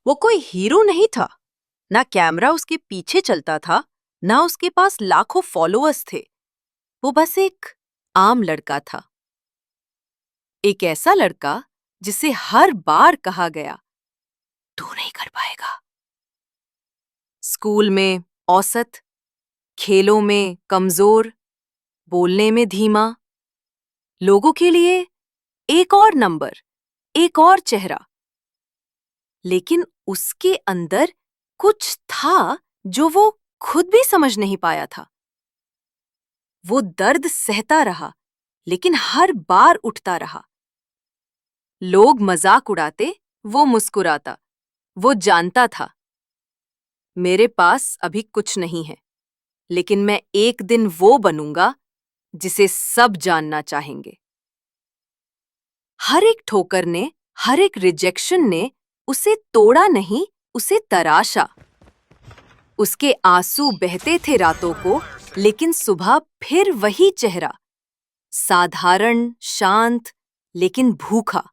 वो कोई हीरो नहीं था। ना कैमरा उसके पीछे चलता था, ना उसके पास लाखों फॉलोअर्स थे। वो बस एक आम लड़का था। एक ऐसा लड़का जिसे हर बार कहा गया, तू नहीं कर पाएगा। स्कूल में औसत, खेलों में कमजोर, बोलने में धीमा। लोगों के लिए एक और नंबर, एक और चेहरा। लेकिन उसके अंदर कुछ था जो वो खुद भी समझ नहीं पाया था। वो दर्द सहता रहा, लेकिन हर बार उठता रहा। लोग मजाक उड़ाते, वो मुस्कुराता। वो जानता था, मेरे पास अभी कुछ नहीं है, लेकिन मैं एक दिन वो बनूंगा जिसे सब जानना चाहेंगे। हर एक ठोकर ने, हर एक रिजेक्शन ने उसे तोड़ा नहीं, उसे तराशा। उसके आंसू बहते थे रातों को, लेकिन सुबह फिर वही चेहरा, साधारण, शांत, लेकिन भूखा।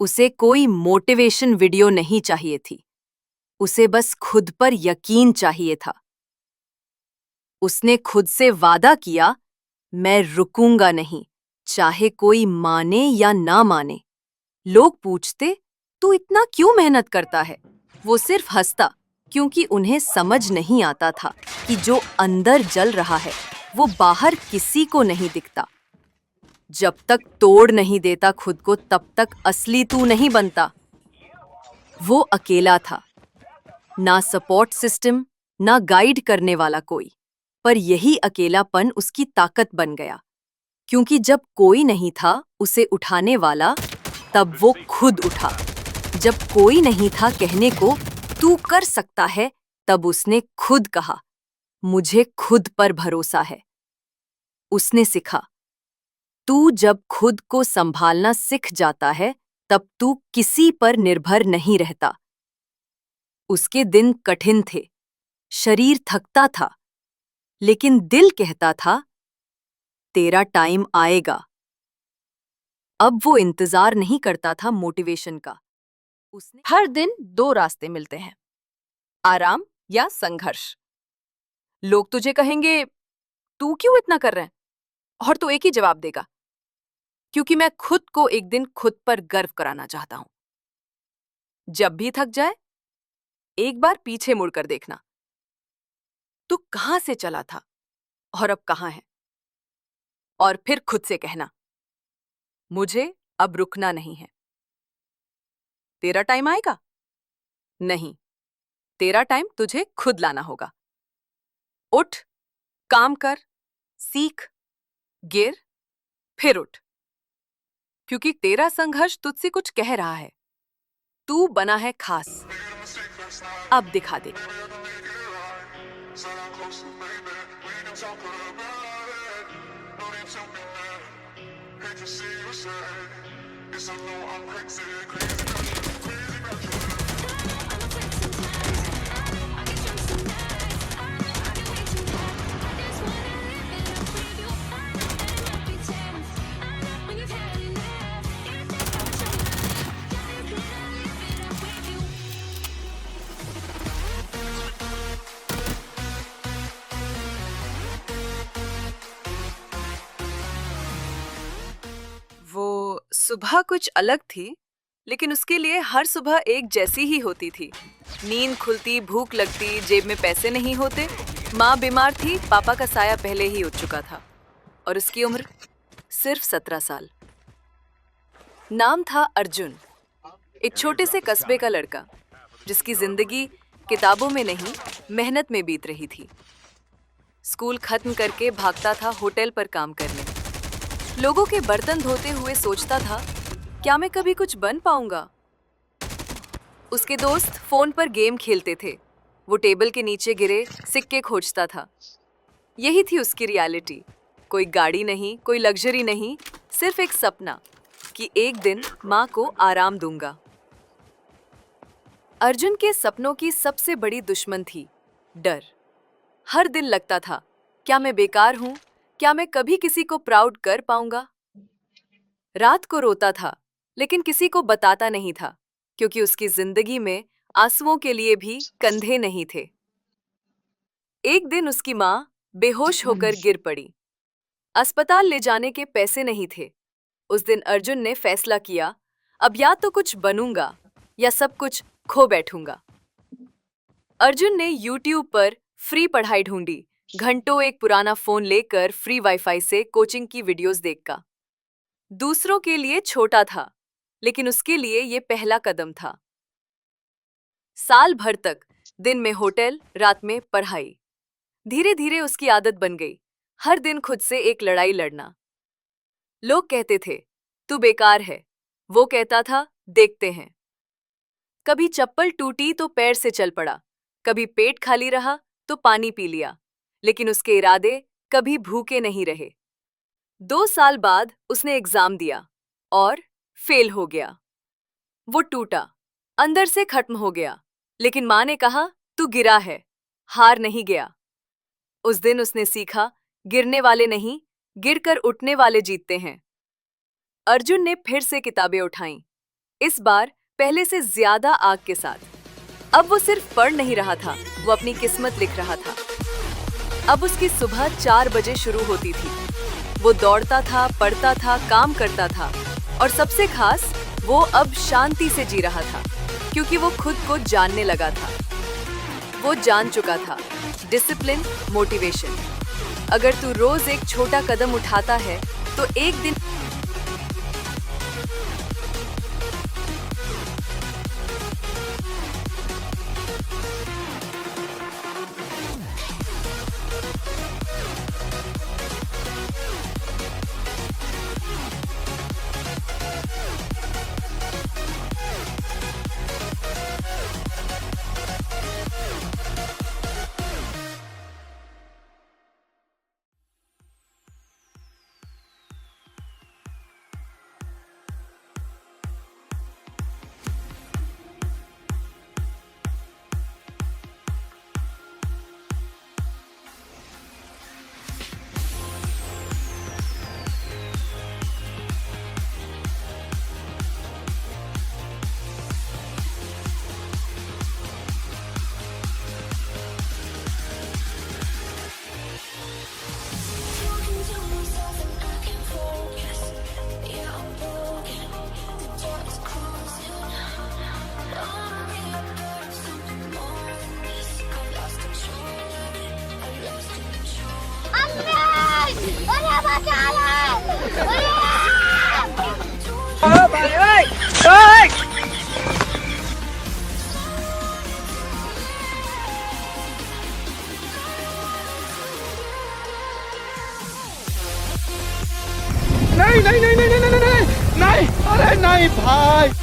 उसे कोई मोटिवेशन वीडियो नहीं चाहिए थी, उसे बस खुद पर यकीन चाहिए था। उसने खुद से वादा किया, मैं रुकूंगा नहीं, चाहे कोई माने या ना माने। लोग पूछते, तू इतना क्यों मेहनत करता है? वो सिर्फ हंसता, क्योंकि उन्हें समझ नहीं आता था कि जो अंदर जल रहा है, वो बाहर किसी को नहीं दिखता। जब तक तोड़ नहीं देता खुद को, तब तक असली तू नहीं बनता। वो अकेला था, ना सपोर्ट सिस्टम, ना गाइड करने वाला कोई। पर यही अकेलापन उसकी ताकत बन गया, क्योंकि जब कोई नहीं था उसे उठाने वाला, तब वो खुद उठा। जब कोई नहीं था कहने को, तू कर सकता है, तब उसने खुद कहा, मुझे खुद पर भरोसा है। उसने सीखा, तू जब खुद को संभालना सीख जाता है, तब तू किसी पर निर्भर नहीं रहता। उसके दिन कठिन थे, शरीर थकता था, लेकिन दिल कहता था, तेरा टाइम आएगा। अब वो इंतजार नहीं करता था मोटिवेशन का। उसने हर दिन दो रास्ते मिलते हैं, आराम या संघर्ष। लोग तुझे कहेंगे, तू क्यों इतना कर रहा है? और तू एक ही जवाब देगा, क्योंकि मैं खुद को एक दिन खुद पर गर्व कराना चाहता हूं। जब भी थक जाए, एक बार पीछे मुड़कर देखना, तू कहां से चला था और अब कहां है। और फिर खुद से कहना, मुझे अब रुकना नहीं है। तेरा टाइम आएगा? नहीं, तेरा टाइम तुझे खुद लाना होगा। उठ, काम कर, सीख, गिर, फिर उठ, क्योंकि तेरा संघर्ष तुझसे कुछ कह रहा है। तू बना है खास, अब दिखा दे। वो सुबह कुछ अलग थी, लेकिन उसके लिए हर सुबह एक जैसी ही होती थी। नींद खुलती, भूख लगती, जेब में पैसे नहीं होते। माँ बीमार थी, पापा का साया पहले ही उठ चुका था, और उसकी उम्र सिर्फ 17 साल। नाम था अर्जुन, एक छोटे से कस्बे का लड़का, जिसकी जिंदगी किताबों में नहीं, मेहनत में बीत रही थी। स्कूल खत्म करके भागता था होटल पर काम करने। लोगों के बर्तन धोते हुए सोचता था, क्या मैं कभी कुछ बन पाऊंगा? उसके दोस्त फोन पर गेम खेलते थे, वो टेबल के नीचे गिरे सिक्के खोजता था। यही थी उसकी रियलिटी। कोई गाड़ी नहीं, कोई लग्जरी नहीं, सिर्फ एक सपना कि एक दिन माँ को आराम दूंगा। अर्जुन के सपनों की सबसे बड़ी दुश्मन थी डर। हर दिन लगता था, क्या मैं बेकार हूं? क्या मैं कभी किसी को प्राउड कर पाऊंगा? रात को रोता था, लेकिन किसी को बताता नहीं था, क्योंकि उसकी जिंदगी में आंसुओं के लिए भी कंधे नहीं थे। एक दिन उसकी माँ बेहोश होकर गिर पड़ी। अस्पताल ले जाने के पैसे नहीं थे। उस दिन अर्जुन ने फैसला किया, अब या तो कुछ बनूंगा या सब कुछ खो बैठूंगा। अर्जुन ने YouTube पर फ्री पढ़ाई ढूंढी। घंटों एक पुराना फोन लेकर फ्री वाईफाई से कोचिंग की वीडियोस देखा। दूसरों के लिए छोटा था, लेकिन उसके लिए ये पहला कदम था। साल भर तक दिन में होटल, रात में पढ़ाई। धीरे धीरे उसकी आदत बन गई, हर दिन खुद से एक लड़ाई लड़ना। लोग कहते थे, तू बेकार है। वो कहता था, देखते हैं। कभी चप्पल टूटी तो पैर से चल पड़ा, कभी पेट खाली रहा तो पानी पी लिया, लेकिन उसके इरादे कभी भूखे नहीं रहे। 2 साल बाद उसने एग्जाम दिया और फेल हो गया। वो टूटा, अंदर से खत्म हो गया, लेकिन माँ ने कहा, तू गिरा है, हार नहीं गया। उस दिन उसने सीखा, गिरने वाले नहीं, गिरकर उठने वाले जीतते हैं। अर्जुन ने फिर से किताबें उठाईं, इस बार पहले से ज्यादा आग के साथ। अब वो सिर्फ पढ़ नहीं रहा था, वो अपनी किस्मत लिख रहा था। अब उसकी सुबह 4 बजे शुरू होती थी। वो दौड़ता था, पढ़ता था, काम करता था, और सबसे खास, वो अब शांति से जी रहा था, क्योंकि वो खुद को जानने लगा था। वो जान चुका था, डिसिप्लिन, मोटिवेशन। अगर तू रोज एक छोटा कदम उठाता है, तो एक दिन नहीं नहीं नहीं नहीं नहीं नहीं नहीं नहीं, अरे नहीं भाई।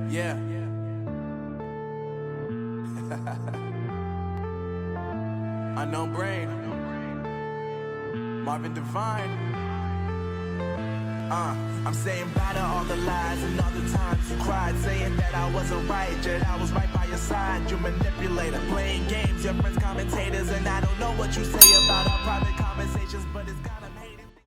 Yeah. Unknown Brain. Marvin Devine. I'm saying bye to all the lies and all the times you cried, saying that I wasn't right, yet I was right by your side. You manipulator, playing games, your friends commentators, and I don't know what you say about our private conversations, but it's got 'em hating.